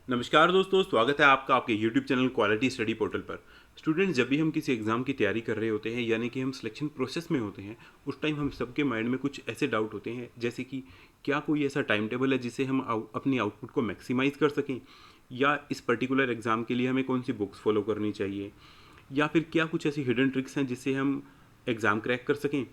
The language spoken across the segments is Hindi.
नमस्कार दोस्तों, स्वागत है आपका आपके YouTube channel quality study portal पर। स्टूडेंट्स, जब भी हम किसी एग्ज़ाम की तैयारी कर रहे होते हैं यानी कि हम सिलेक्शन प्रोसेस में होते हैं, उस टाइम हम सबके माइंड में कुछ ऐसे डाउट होते हैं जैसे कि क्या कोई ऐसा टाइम टेबल है जिससे हम अपनी आउटपुट को मैक्सिमाइज़ कर सकें, या इस पर्टिकुलर एग्ज़ाम के लिए हमें कौन सी बुक्स फॉलो करनी चाहिए, या फिर क्या कुछ ऐसी हिडन ट्रिक्स हैं जिससे हम एग्ज़ाम क्रैक कर सकें,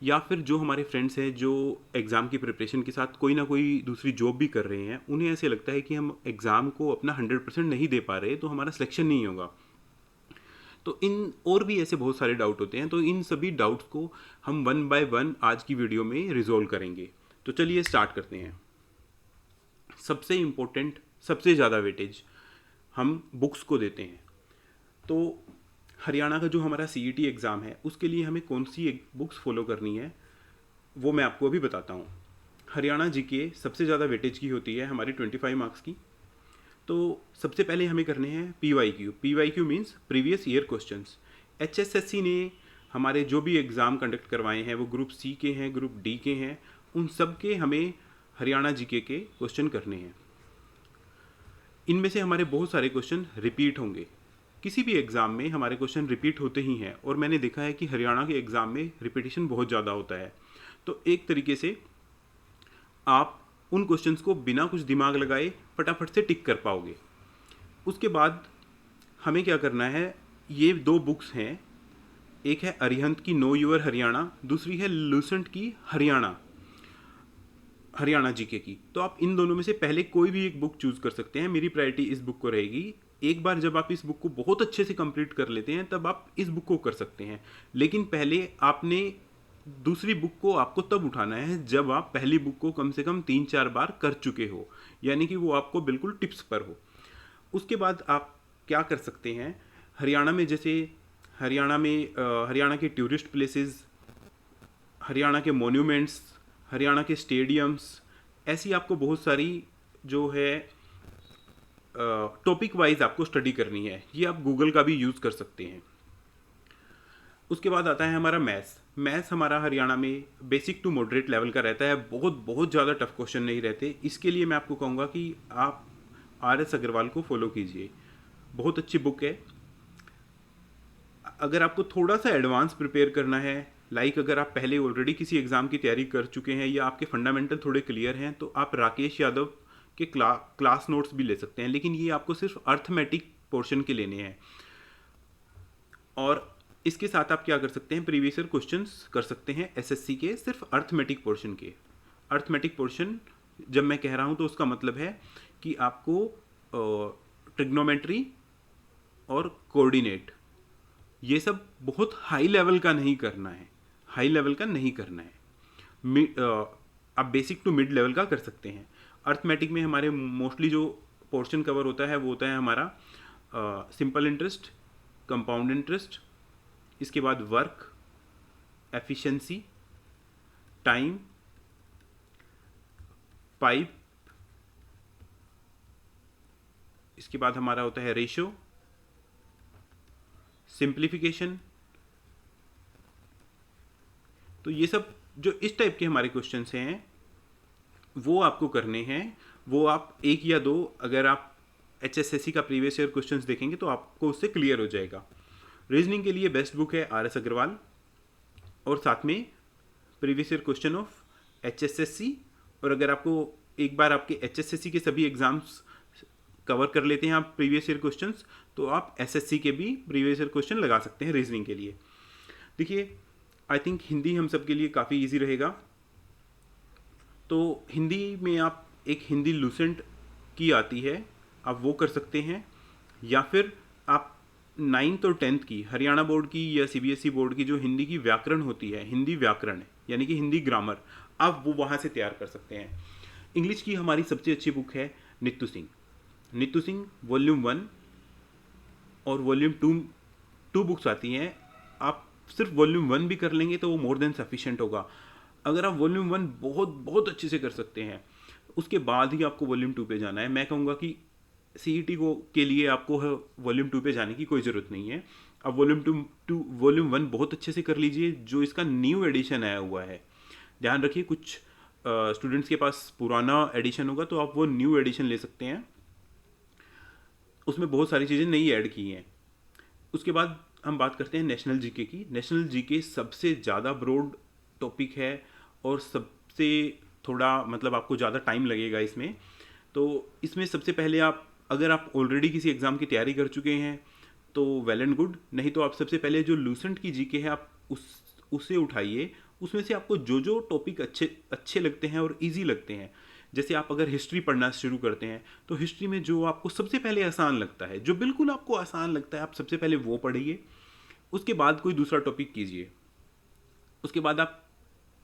या फिर जो हमारे फ्रेंड्स हैं जो एग्ज़ाम की प्रिपरेशन के साथ कोई ना कोई दूसरी जॉब भी कर रहे हैं, उन्हें ऐसे लगता है कि हम एग्ज़ाम को अपना 100% नहीं दे पा रहे तो हमारा सिलेक्शन नहीं होगा। तो इन और भी ऐसे बहुत सारे डाउट होते हैं, तो इन सभी डाउट्स को हम वन बाय वन आज की वीडियो में रिजॉल्व करेंगे। तो चलिए स्टार्ट करते हैं। सबसे इम्पोर्टेंट, सबसे ज़्यादा वेटेज हम बुक्स को देते हैं। तो हरियाणा का जो हमारा CET एग्ज़ाम है उसके लिए हमें कौन सी एक बुक्स फॉलो करनी है वो मैं आपको अभी बताता हूँ। हरियाणा जीके सबसे ज़्यादा वेटेज की होती है हमारी 25 मार्क्स की। तो सबसे पहले हमें करने हैं PYQ। PYQ means previous year questions. HSSC ने हमारे जो भी एग्ज़ाम कंडक्ट करवाए हैं वो ग्रुप C के हैं, ग्रुप D के हैं, उन सब के हमें हरियाणा जीके के क्वेश्चन करने हैं। इनमें से हमारे बहुत सारे क्वेश्चन रिपीट होंगे। किसी भी एग्ज़ाम में हमारे क्वेश्चन रिपीट होते ही हैं, और मैंने देखा है कि हरियाणा के एग्ज़ाम में रिपीटिशन बहुत ज़्यादा होता है। तो एक तरीके से आप उन क्वेश्चंस को बिना कुछ दिमाग लगाए फटाफट से टिक कर पाओगे। उसके बाद हमें क्या करना है, ये दो बुक्स हैं, एक है अरिहंत की नो यूर हरियाणा, दूसरी है लूसेंट की हरियाणा जीके की। तो आप इन दोनों में से पहले कोई भी एक बुक चूज कर सकते हैं। मेरी प्रायोरिटी इस बुक को रहेगी। एक बार जब आप इस बुक को बहुत अच्छे से कंप्लीट कर लेते हैं तब आप इस बुक को कर सकते हैं, लेकिन पहले आपने दूसरी बुक को आपको तब उठाना है जब आप पहली बुक को कम से कम 3-4 बार कर चुके हो, यानी कि वो आपको बिल्कुल टिप्स पर हो। उसके बाद आप क्या कर सकते हैं, हरियाणा में जैसे हरियाणा के टूरिस्ट प्लेसेस, हरियाणा के मोन्यूमेंट्स, हरियाणा के स्टेडियम्स, ऐसी आपको बहुत सारी जो है टॉपिक वाइज आपको स्टडी करनी है। ये आप गूगल का भी यूज़ कर सकते हैं। उसके बाद आता है हमारा मैथ्स। मैथ्स हमारा हरियाणा में बेसिक टू मॉडरेट लेवल का रहता है, बहुत बहुत ज़्यादा टफ क्वेश्चन नहीं रहते। इसके लिए मैं आपको कहूँगा कि आप RS अग्रवाल को फॉलो कीजिए, बहुत अच्छी बुक है। अगर आपको थोड़ा सा एडवांस प्रिपेयर करना है, अगर आप पहले ऑलरेडी किसी एग्ज़ाम की तैयारी कर चुके हैं या आपके फंडामेंटल थोड़े क्लियर हैं, तो आप राकेश यादव के क्लास नोट्स भी ले सकते हैं, लेकिन ये आपको सिर्फ अर्थमेटिक पोर्शन के लेने हैं। और इसके साथ आप क्या कर सकते हैं, प्रीवियस ईयर क्वेश्चंस कर सकते हैं SSC के, सिर्फ अर्थमेटिक पोर्शन के। अर्थमेटिक पोर्शन जब मैं कह रहा हूँ तो उसका मतलब है कि आपको ट्रिग्नोमेट्री और कोऑर्डिनेट, ये सब बहुत हाई लेवल का नहीं करना है, हाई लेवल का नहीं करना है। आप बेसिक टू मिड लेवल का कर सकते हैं। अर्थमेटिक में हमारे मोस्टली जो पोर्शन कवर होता है वो होता है हमारा सिंपल इंटरेस्ट, कंपाउंड इंटरेस्ट, इसके बाद वर्क, एफिशिएंसी, टाइम, पाइप, इसके बाद हमारा होता है रेशो, सिंप्लीफिकेशन। तो ये सब जो इस टाइप के हमारे क्वेश्चंस हैं वो आपको करने हैं। वो आप एक या दो, अगर आप HSSC का प्रीवियस ईयर क्वेश्चंस देखेंगे तो आपको उससे क्लियर हो जाएगा। रीजनिंग के लिए बेस्ट बुक है RS अग्रवाल, और साथ में previous year question of HSSC। और अगर आपको एक बार आपके HSSC के सभी एग्जाम्स कवर कर लेते हैं आप प्रीवियस ईयर क्वेश्चंस, तो आप SSC के भी प्रीवियस ईयर क्वेश्चन लगा सकते हैं रीजनिंग के लिए। देखिए, आई थिंक हिंदी हम सब के लिए काफ़ी इजी रहेगा। तो हिंदी में आप एक हिंदी लूसेंट की आती है, आप वो कर सकते हैं, या फिर आप 9th और 10th की हरियाणा बोर्ड की या CBSE बोर्ड की जो हिंदी की व्याकरण होती है, हिंदी व्याकरण यानी कि हिंदी ग्रामर, आप वो वहाँ से तैयार कर सकते हैं। इंग्लिश की हमारी सबसे अच्छी बुक है नीतू सिंह। नीतू सिंह वॉल्यूम 1 और वॉल्यूम 2 बुक्स आती हैं। आप सिर्फ वॉल्यूम 1 भी कर लेंगे तो वो मोर देन सफिशिएंट होगा। अगर आप वॉल्यूम 1 बहुत बहुत अच्छे से कर सकते हैं, उसके बाद ही आपको वॉल्यूम 2 पे जाना है। मैं कहूँगा कि CET को के लिए आपको वॉल्यूम 2 पे जाने की कोई ज़रूरत नहीं है। अब वॉल्यूम 1 बहुत अच्छे से कर लीजिए, जो इसका न्यू एडिशन आया हुआ है। ध्यान रखिए, कुछ स्टूडेंट्स के पास पुराना एडिशन होगा तो आप वो न्यू एडिशन ले सकते हैं। उसमें बहुत सारी चीज़ें नई ऐड की हैं। उसके बाद हम बात करते हैं नेशनल जीके की। नेशनल जीके सबसे ज़्यादा ब्रॉड टॉपिक है और सबसे थोड़ा मतलब आपको ज़्यादा टाइम लगेगा इसमें। तो इसमें सबसे पहले आप, अगर आप ऑलरेडी किसी एग्ज़ाम की तैयारी कर चुके हैं तो वेल एंड गुड, नहीं तो आप सबसे पहले जो लूसेंट की जीके है आप उसे उठाइए। उसमें से आपको जो जो टॉपिक अच्छे अच्छे लगते हैं और इजी लगते हैं, जैसे आप अगर हिस्ट्री पढ़ना शुरू करते हैं तो हिस्ट्री में जो आपको सबसे पहले आसान लगता है, जो बिल्कुल आपको आसान लगता है, आप सबसे पहले वो पढ़िए। उसके बाद कोई दूसरा टॉपिक कीजिए। उसके बाद आप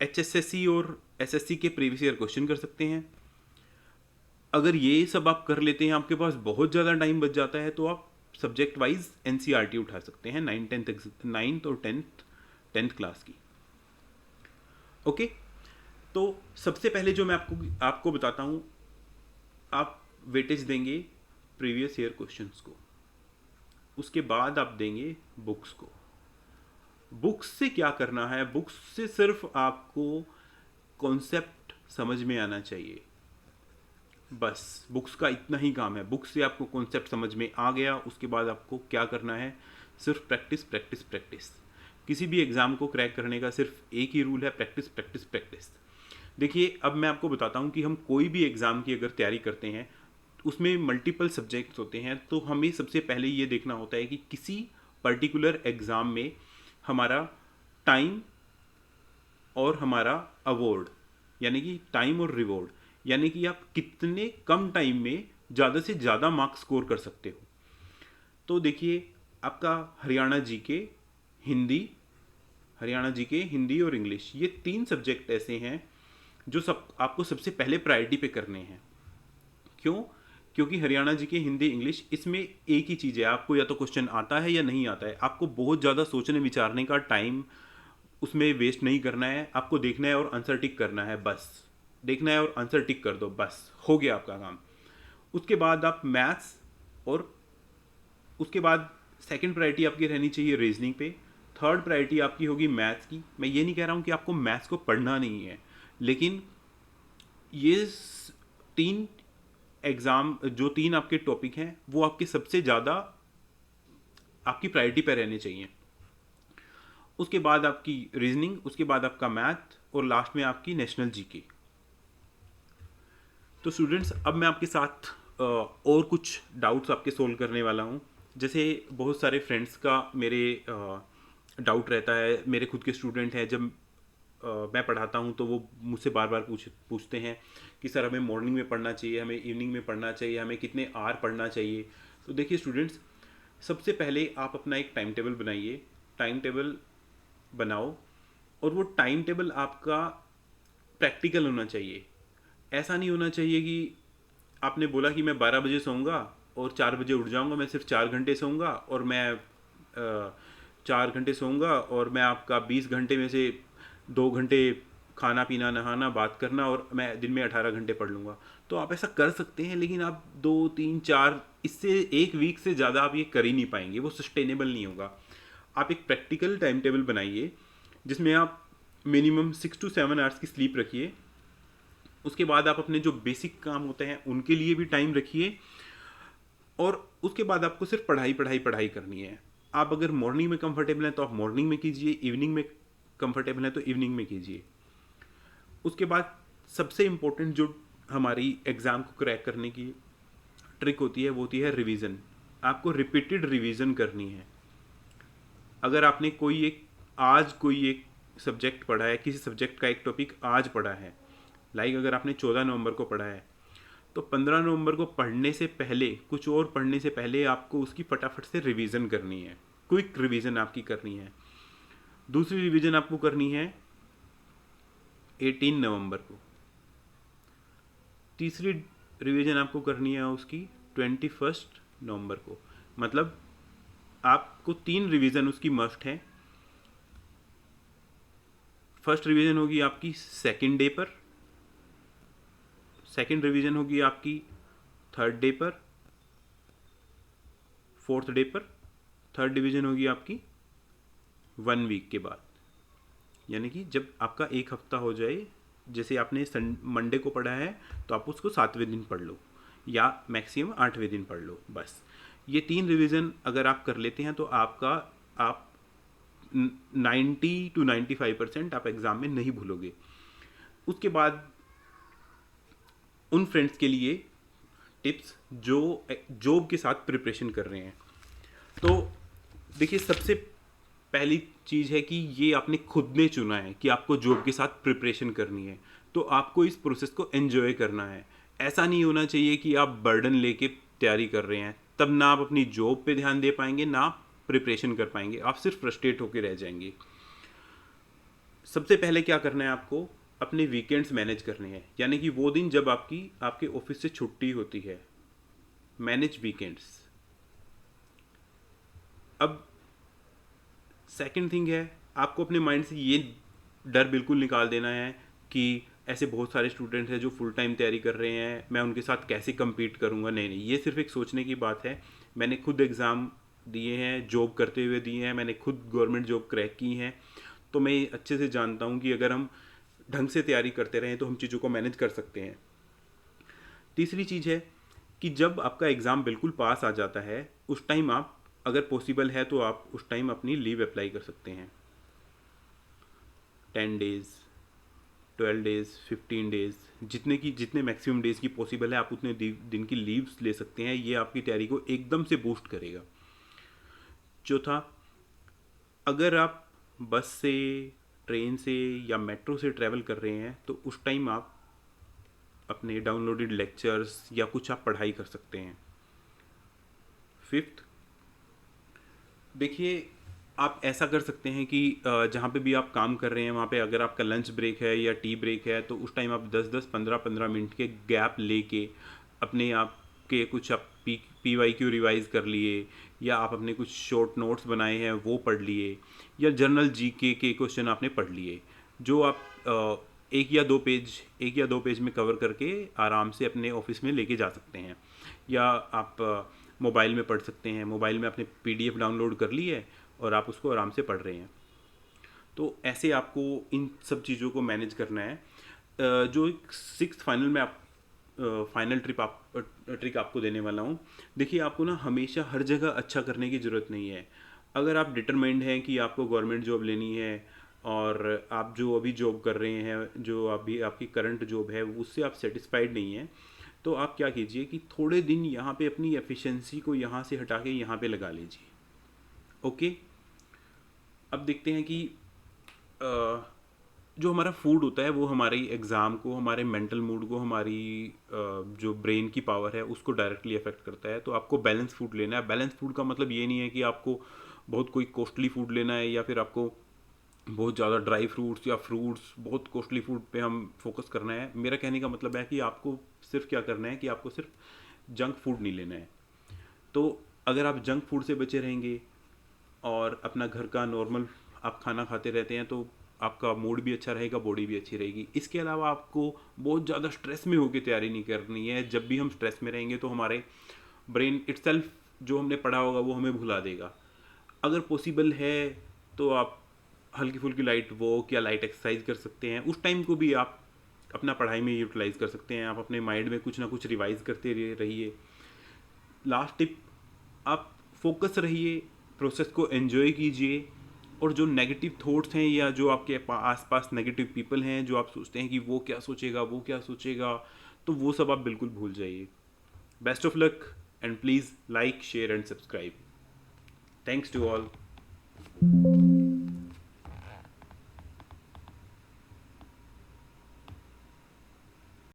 HSSC और SSC के प्रीवियस ईयर क्वेश्चन कर सकते हैं। अगर ये सब आप कर लेते हैं, आपके पास बहुत ज़्यादा टाइम बच जाता है, तो आप सब्जेक्ट वाइज NCERT उठा सकते हैं, 9th और 10th क्लास की। ओके, तो सबसे पहले जो मैं आपको आपको बताता हूँ, आप वेटेज देंगे प्रीवियस ईयर क्वेश्चंस को। उसके बाद आप देंगे बुक्स को। बुक्स से क्या करना है? बुक्स से सिर्फ आपको कॉन्सेप्ट समझ में आना चाहिए, बस बुक्स का इतना ही काम है। बुक्स से आपको कॉन्सेप्ट समझ में आ गया, उसके बाद आपको क्या करना है? सिर्फ प्रैक्टिस प्रैक्टिस प्रैक्टिस। किसी भी एग्ज़ाम को क्रैक करने का सिर्फ एक ही रूल है, प्रैक्टिस प्रैक्टिस प्रैक्टिस। देखिए, अब मैं आपको बताता हूँ कि हम कोई भी एग्ज़ाम की अगर तैयारी करते हैं, उसमें मल्टीपल सब्जेक्ट्स होते हैं, तो हमें सबसे पहले ये देखना होता है कि किसी पर्टिकुलर एग्ज़ाम में हमारा टाइम और हमारा अवॉर्ड, यानी कि टाइम और रिवॉर्ड, यानी कि आप कितने कम टाइम में ज़्यादा से ज़्यादा मार्क्स स्कोर कर सकते हो। तो देखिए, आपका हरियाणा जीके, हिंदी और इंग्लिश, ये 3 सब्जेक्ट ऐसे हैं जो सब आपको सबसे पहले प्रायोरिटी पे करने हैं। क्यों? क्योंकि हरियाणा जीके, हिंदी, इंग्लिश, इसमें एक ही चीज़ है, आपको या तो क्वेश्चन आता है या नहीं आता है। आपको बहुत ज़्यादा सोचने विचारने का टाइम उसमें वेस्ट नहीं करना है, आपको देखना है और आंसर टिक करना है, बस देखना है और आंसर टिक कर दो, बस हो गया आपका काम। उसके बाद आप मैथ्स, और उसके बाद सेकंड प्रायोरिटी आपकी रहनी चाहिए रीजनिंग पे, थर्ड प्रायोरिटी आपकी होगी मैथ्स की। मैं ये नहीं कह रहा हूँ कि आपको मैथ्स को पढ़ना नहीं है, लेकिन ये 3 एग्ज़ाम, जो 3 आपके टॉपिक हैं, वो आपके सबसे ज़्यादा आपकी प्रायोरिटी पे रहने चाहिए। उसके बाद आपकी रीजनिंग, उसके बाद आपका मैथ, और लास्ट में आपकी नेशनल जीके। तो स्टूडेंट्स, अब मैं आपके साथ और कुछ डाउट्स आपके सोल्व करने वाला हूँ। जैसे बहुत सारे फ्रेंड्स का मेरे डाउट रहता है, मेरे खुद के स्टूडेंट हैं, जब मैं पढ़ाता हूँ तो वो मुझसे बार बार पूछते हैं कि सर हमें मॉर्निंग में पढ़ना चाहिए, हमें इवनिंग में पढ़ना चाहिए, हमें कितने आवर पढ़ना चाहिए। तो देखिए स्टूडेंट्स, सबसे पहले आप अपना एक टाइम टेबल बनाइए। टाइम टेबल बनाओ, और वो टाइम टेबल आपका प्रैक्टिकल होना चाहिए। ऐसा नहीं होना चाहिए कि आपने बोला कि मैं 12 बजे सोऊंगा और 4 बजे उठ जाऊंगा, मैं सिर्फ 4 घंटे सोऊंगा, और मैं 4 घंटे सोऊंगा और मैं आपका 20 घंटे में से 2 घंटे खाना पीना नहाना बात करना, और मैं दिन में 18 घंटे पढ़ लूँगा। तो आप ऐसा कर सकते हैं, लेकिन आप 2 3 4, इससे एक वीक से ज़्यादा आप ये कर ही नहीं पाएंगे, वो सस्टेनेबल नहीं होगा। आप एक प्रैक्टिकल टाइम टेबल बनाइए जिसमें आप मिनिमम 6 to 7 आवर्स की स्लीप रखिए। उसके बाद आप अपने जो बेसिक काम होते हैं उनके लिए भी टाइम रखिए, और उसके बाद आपको सिर्फ पढ़ाई पढ़ाई पढ़ाई करनी है। आप अगर मॉर्निंग में कंफर्टेबल हैं तो आप मॉर्निंग में कीजिए, इवनिंग में कंफर्टेबल हैं तो इवनिंग में कीजिए। उसके बाद सबसे इम्पोर्टेंट जो हमारी एग्ज़ाम को क्रैक करने की ट्रिक होती है, वो होती है रिवीजन। आपको रिपीटेड रिवीजन करनी है। अगर आपने आज कोई एक सब्जेक्ट पढ़ा है, किसी सब्जेक्ट का एक टॉपिक आज पढ़ा है, लाइक अगर आपने 14 नवंबर को पढ़ा है, तो 15 नवंबर को पढ़ने से पहले, कुछ और पढ़ने से पहले आपको उसकी फटाफट से रिवीजन करनी है। क्विक रिवीजन आपकी करनी है। दूसरी रिवीजन आपको करनी है 18 नवंबर को। तीसरी रिवीजन आपको करनी है उसकी 21 नवंबर को। मतलब आपको 3 रिवीजन उसकी मस्ट है। फर्स्ट रिवीजन होगी आपकी सेकंड डे पर, सेकंड रिवीजन होगी आपकी थर्ड डे पर, फोर्थ डे पर, थर्ड डिवीजन होगी आपकी 1 वीक के बाद। यानी कि जब आपका एक हफ्ता हो जाए, जैसे आपने मंडे को पढ़ा है तो आप उसको 7वें दिन पढ़ लो, या मैक्सिमम 8वें दिन पढ़ लो, बस। ये 3 रिवीजन अगर आप कर लेते हैं तो आप 90 to 95% आप एग्ज़ाम में नहीं भूलोगे। उसके बाद उन फ्रेंड्स के लिए टिप्स जो जॉब के साथ प्रिपरेशन कर रहे हैं। तो देखिए, सबसे पहली चीज़ है कि ये आपने खुद ने चुना है कि आपको जॉब के साथ प्रिपरेशन करनी है, तो आपको इस प्रोसेस को एंजॉय करना है। ऐसा नहीं होना चाहिए कि आप बर्डन लेके तैयारी कर रहे हैं, तब ना आप अपनी जॉब पे ध्यान दे पाएंगे ना आप प्रिपरेशन कर पाएंगे, आप सिर्फ फ्रस्ट्रेट होकर रह जाएंगे। सबसे पहले क्या करना है आपको, अपने वीकेंड्स मैनेज करने हैं, यानी कि वो दिन जब आपके ऑफिस से छुट्टी होती है, मैनेज वीकेंड्स। अब सेकंड थिंग है, आपको अपने माइंड से ये डर बिल्कुल निकाल देना है कि ऐसे बहुत सारे स्टूडेंट्स हैं जो फुल टाइम तैयारी कर रहे हैं, मैं उनके साथ कैसे compete करूंगा। नहीं नहीं, ये सिर्फ एक सोचने की बात है। मैंने खुद एग्ज़ाम दिए हैं, जॉब करते हुए दिए हैं, मैंने खुद गवर्नमेंट जॉब क्रैक की हैं, तो मैं अच्छे से जानता हूँ कि अगर हम ढंग से तैयारी करते रहें तो हम चीज़ों को मैनेज कर सकते हैं। तीसरी चीज़ है कि जब आपका एग्ज़ाम बिल्कुल पास आ जाता है, उस टाइम आप, अगर पॉसिबल है तो आप उस टाइम अपनी लीव अप्लाई कर सकते हैं। 10 डेज़, 12 डेज़, 15 डेज़, जितने मैक्सिमम डेज़ की पॉसिबल है आप उतने दिन की लीव्स ले सकते हैं। ये आपकी तैयारी को एकदम से बूस्ट करेगा। चौथा, अगर आप बस से, ट्रेन से या मेट्रो से ट्रैवल कर रहे हैं तो उस टाइम आप अपने डाउनलोडेड लेक्चर्स या कुछ आप पढ़ाई कर सकते हैं। फिफ्थ, देखिए, आप ऐसा कर सकते हैं कि जहाँ पे भी आप काम कर रहे हैं वहाँ पे अगर आपका लंच ब्रेक है या टी ब्रेक है तो उस टाइम आप 10-10, 15-15 मिनट के गैप लेके अपने आप के कुछ आप PYQ रिवाइज कर लिए, या आप अपने कुछ शॉर्ट नोट्स बनाए हैं वो पढ़ लिए, या जनरल GK के क्वेश्चन आपने पढ़ लिए, जो आप एक या दो पेज में कवर करके आराम से अपने ऑफिस में लेके जा सकते हैं। या आप मोबाइल में पढ़ सकते हैं, मोबाइल में आपने PDF डाउनलोड कर ली है और आप उसको आराम से पढ़ रहे हैं। तो ऐसे आपको इन सब चीज़ों को मैनेज करना है। जो एक सिक्स्थ फाइनल में आप फाइनल ट्रिक आपको देने वाला हूँ। देखिए, आपको ना हमेशा हर जगह अच्छा करने की ज़रूरत नहीं है। अगर आप डिटरमाइंड हैं कि आपको गवर्नमेंट जॉब लेनी है और आप जो अभी जॉब कर रहे हैं, जो अभी आपकी करंट जॉब है, उससे आप सेटिस्फाइड नहीं हैं, तो आप क्या कीजिए कि थोड़े दिन यहाँ पे अपनी एफिशिएंसी को यहाँ से हटा के यहाँ पे लगा लीजिए। ओके, अब देखते हैं कि अ, जो हमारा फूड होता है वो हमारे एग्ज़ाम को, हमारे मेंटल मूड को, हमारी जो ब्रेन की पावर है उसको डायरेक्टली अफेक्ट करता है। तो आपको बैलेंस फूड लेना है। बैलेंस फूड का मतलब ये नहीं है कि आपको बहुत कोई कॉस्टली फूड लेना है, या फिर आपको बहुत ज़्यादा ड्राई फ्रूट्स या फ्रूट्स, बहुत कॉस्टली फूड पे हम फोकस करना है। मेरा कहने का मतलब है कि आपको सिर्फ क्या करना है कि आपको सिर्फ जंक फूड नहीं लेना है। तो अगर आप जंक फूड से बचे रहेंगे और अपना घर का नॉर्मल आप खाना खाते रहते हैं तो आपका मूड भी अच्छा रहेगा, बॉडी भी अच्छी रहेगी। इसके अलावा आपको बहुत ज़्यादा स्ट्रेस में होकर तैयारी नहीं करनी है। जब भी हम स्ट्रेस में रहेंगे तो हमारे ब्रेन इटसेल्फ जो हमने पढ़ा होगा वो हमें भुला देगा। अगर पॉसिबल है तो आप हल्की फुल्की लाइट वॉक या लाइट एक्सरसाइज कर सकते हैं। उस टाइम को भी आप अपना पढ़ाई में यूटिलाइज कर सकते हैं। आप अपने माइंड में कुछ ना कुछ रिवाइज करते रहिए। लास्ट टिप, आप फोकस रहिए, प्रोसेस को एंजॉय कीजिए, और जो नेगेटिव थॉट्स हैं या जो आपके आसपास नेगेटिव पीपल हैं जो आप सोचते हैं कि वो क्या सोचेगा, वो क्या सोचेगा, तो वो सब आप बिल्कुल भूल जाइए। Best of luck and please like, share and subscribe. Thanks to all.